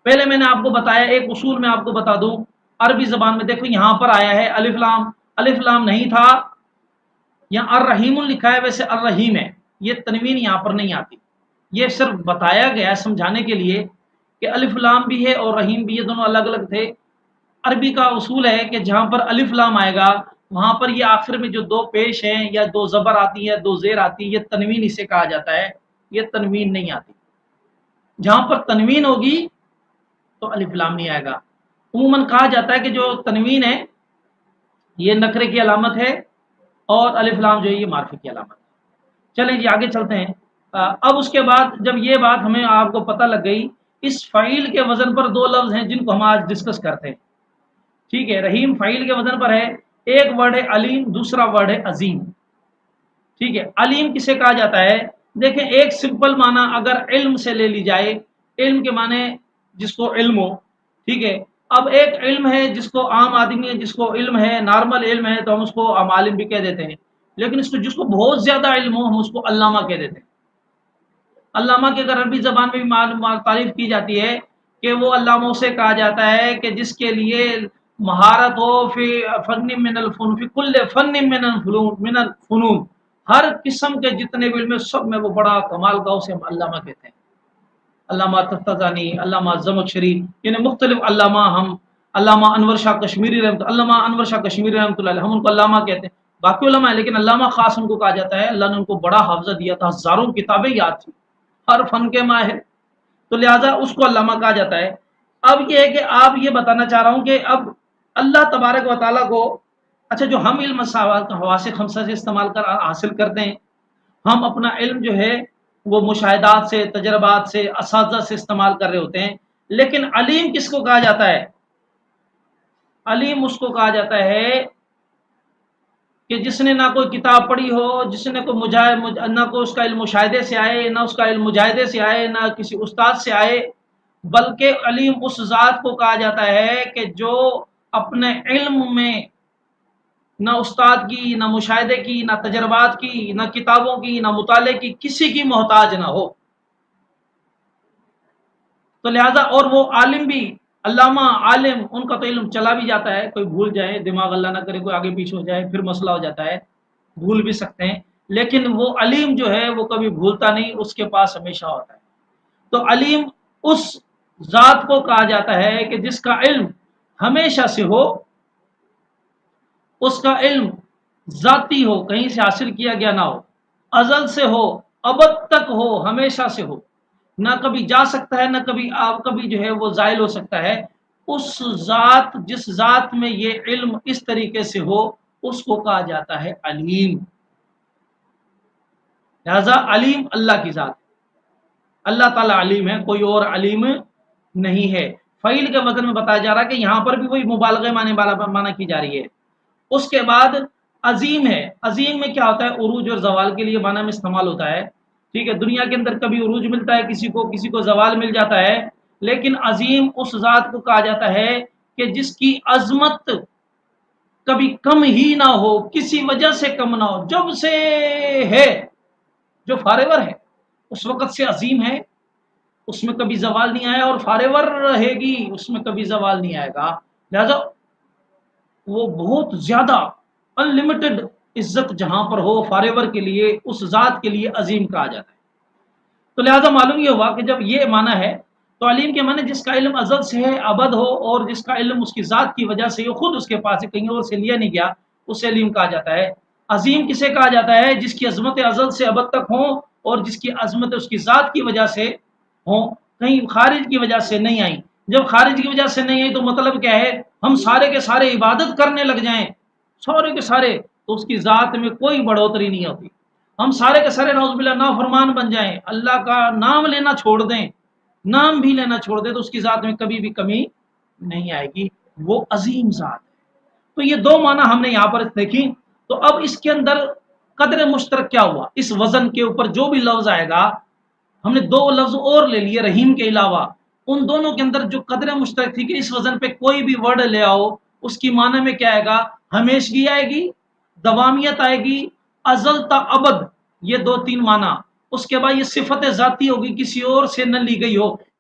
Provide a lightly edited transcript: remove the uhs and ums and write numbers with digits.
پہلے میں نے آپ کو بتایا ایک اصول میں آپ کو بتا دوں، عربی زبان میں دیکھو یہاں پر آیا ہے الف لام، الف لام نہیں تھا، یہاں الرحیم لکھا ہے، ویسے الرحیم ہے، یہ تنوین یہاں پر نہیں آتی، یہ صرف بتایا گیا ہے سمجھانے کے لیے کہ الف لام بھی ہے اور رحیم بھی، یہ دونوں الگ الگ تھے۔ عربی کا اصول ہے کہ جہاں پر الف لام آئے گا وہاں پر یہ آخر میں جو دو پیش ہیں یا دو زبر آتی ہے دو زیر آتی ہے، یہ تنوین اسے کہا جاتا ہے، یہ تنوین نہیں آتی۔ جہاں پر تنوین ہوگی تو الف لام نہیں آئے گا۔ عموماً کہا جاتا ہے کہ جو تنوین ہے یہ نکرے کی علامت ہے اور الف لام جو ہے یہ معرفی کی علامت ہے۔ چلیں جی آگے چلتے ہیں۔ اب اس کے بعد جب یہ بات ہمیں آپ کو پتہ لگ گئی، اس فعیل کے وزن پر دو لفظ ہیں جن کو ہم آج ڈسکس کرتے ہیں، ٹھیک ہے؟ رحیم فعیل کے وزن پر ہے، ایک ورڈ ہے علیم، دوسرا ورڈ ہے عظیم، ٹھیک ہے؟ علیم کسے کہا جاتا ہے؟ دیکھیں ایک سمپل معنی اگر علم سے لے لی جائے، علم کے معنی جس کو علم ہو، ٹھیک ہے؟ اب ایک علم ہے جس کو عام آدمی ہے جس کو علم ہے، نارمل علم ہے تو ہم اس کو عالم بھی کہہ دیتے ہیں، لیکن اس کو جس کو بہت زیادہ علم ہو ہم اس کو علامہ کہہ دیتے ہیں۔ علامہ کی اگر عربی زبان میں بھی تعریف کی جاتی ہے کہ وہ علاموں سے کہا جاتا ہے کہ جس کے لیے مہارت ہو فی فن من الفنون، فی کل فن من الفنون، ہر قسم کے جتنے بھی علم سب میں وہ بڑا کمال کا، اسے ہم علامہ کہتے ہیں۔ علامہ تفتزانی، علامہ زمخشری، یعنی مختلف علامہ، ہم علامہ انور شاہ کشمیری علامہ انور شاہ کشمیری رحمۃ اللہ علیہ ہم ان کو علامہ کہتے ہیں، باقی علماء ہیں لیکن علامہ خاص ان کو کہا جاتا ہے، اللہ نے ان کو بڑا حافظہ دیا تھا، ہزاروں کتابیں یاد تھی، ہر فن کے ماہر، تو لہٰذا اس کو علامہ کہا جاتا ہے۔ اب یہ ہے کہ آپ یہ بتانا چاہ رہا ہوں کہ اب اللہ تبارک و تعالیٰ کو، اچھا جو ہم علم حواس خمسہ سے استعمال کر حاصل کرتے ہیں، ہم اپنا علم جو ہے وہ مشاہدات سے، تجربات سے، اساتذہ سے استعمال کر رہے ہوتے ہیں، لیکن علیم کس کو کہا جاتا ہے؟ علیم اس کو کہا جاتا ہے کہ جس نے نہ کوئی کتاب پڑھی ہو، جس نے کوئی نہ کوئی اس کا علم مشاہدے سے آئے، نہ اس کا علم مجاہدے سے آئے، نہ کسی استاد سے آئے، بلکہ علیم اس ذات کو کہا جاتا ہے کہ جو اپنے علم میں نہ استاد کی، نہ مشاہدے کی، نہ تجربات کی، نہ کتابوں کی، نہ مطالعے کی، کسی کی محتاج نہ ہو، تو لہذا اور وہ عالم بھی، علامہ عالم، ان کا تو علم چلا بھی جاتا ہے، کوئی بھول جائے، دماغ اللہ نہ کرے کوئی آگے پیچھے ہو جائے پھر مسئلہ ہو جاتا ہے، بھول بھی سکتے ہیں، لیکن وہ علیم جو ہے وہ کبھی بھولتا نہیں، اس کے پاس ہمیشہ ہوتا ہے۔ تو علیم اس ذات کو کہا جاتا ہے کہ جس کا علم ہمیشہ سے ہو، اس کا علم ذاتی ہو، کہیں سے حاصل کیا گیا نہ ہو، ازل سے ہو، ابد تک ہو، ہمیشہ سے ہو، نہ کبھی جا سکتا ہے، نہ کبھی آپ کبھی جو ہے وہ زائل ہو سکتا ہے، اس ذات جس ذات میں یہ علم اس طریقے سے ہو اس کو کہا جاتا ہے علیم۔ لہذا علیم اللہ کی ذات، اللہ تعالیٰ علیم ہے، کوئی اور علیم نہیں ہے۔ فعیل کے وزن میں بتایا جا رہا ہے کہ یہاں پر بھی وہی مبالغہ معنی کی جا رہی ہے۔ اس کے بعد عظیم ہے، عظیم میں کیا ہوتا ہے؟ عروج اور زوال کے لیے معنی میں استعمال ہوتا ہے، ٹھیک ہے؟ دنیا کے اندر کبھی عروج ملتا ہے کسی کو زوال مل جاتا ہے، لیکن عظیم اس ذات کو کہا جاتا ہے کہ جس کی عظمت کبھی کم ہی نہ ہو، کسی وجہ سے کم نہ ہو، جب سے ہے، جو فارور ہے اس وقت سے عظیم ہے، اس میں کبھی زوال نہیں آیا، اور فارور رہے گی، اس میں کبھی زوال نہیں آئے گا، لہذا وہ بہت زیادہ ان لمیٹڈ عزت جہاں پر ہو فارور کے لیے، اس ذات کے لیے عظیم کہا جاتا ہے۔ تو لہذا معلوم یہ ہوا کہ جب یہ معنی ہے تو علیم کے معنی جس کا علم ازل سے ہے، ابد ہو، اور جس کا علم اس کی ذات کی وجہ سے خود اس کے پاس ہے، کہیں اور سے لیا نہیں گیا، اسے علیم کہا جاتا ہے۔ عظیم کسے کہا جاتا ہے؟ جس کی عظمت ازل سے ابد تک ہو اور جس کی عظمت اس کی ذات کی وجہ سے ہو، کہیں خارج کی وجہ سے نہیں آئی۔ جب خارج کی وجہ سے نہیں آئی تو مطلب کیا ہے؟ ہم سارے کے سارے عبادت کرنے لگ جائیں، سارے کے سارے، تو اس کی ذات میں کوئی بڑھوتری نہیں ہوتی۔ ہم سارے کے سارے نعوذ باللہ نافرمان بن جائیں، اللہ کا نام لینا چھوڑ دیں، نام بھی لینا چھوڑ دیں، تو اس کی ذات میں کبھی بھی کمی نہیں آئے گی، وہ عظیم ذات ہے۔ تو یہ دو معنی ہم نے یہاں پر دیکھی۔ تو اب اس کے اندر قدر مشترک کیا ہوا؟ اس وزن کے اوپر جو بھی لفظ آئے گا، ہم نے دو لفظ اور لے لیے رحیم کے علاوہ، ان دونوں کے اندر جو قدر مشترک تھی کہ اس وزن پہ کوئی بھی ورڈ لے آؤ، اس کی معنی میں کیا آئے گا؟ ہمیشگی آئے گی، دوامیت آئے گی، ازل تا ابد، یہ دو تین معنی۔ اس کے بعد یہ صفت ذاتی ہوگی، کسی اور سے نہ لی گئی ہو،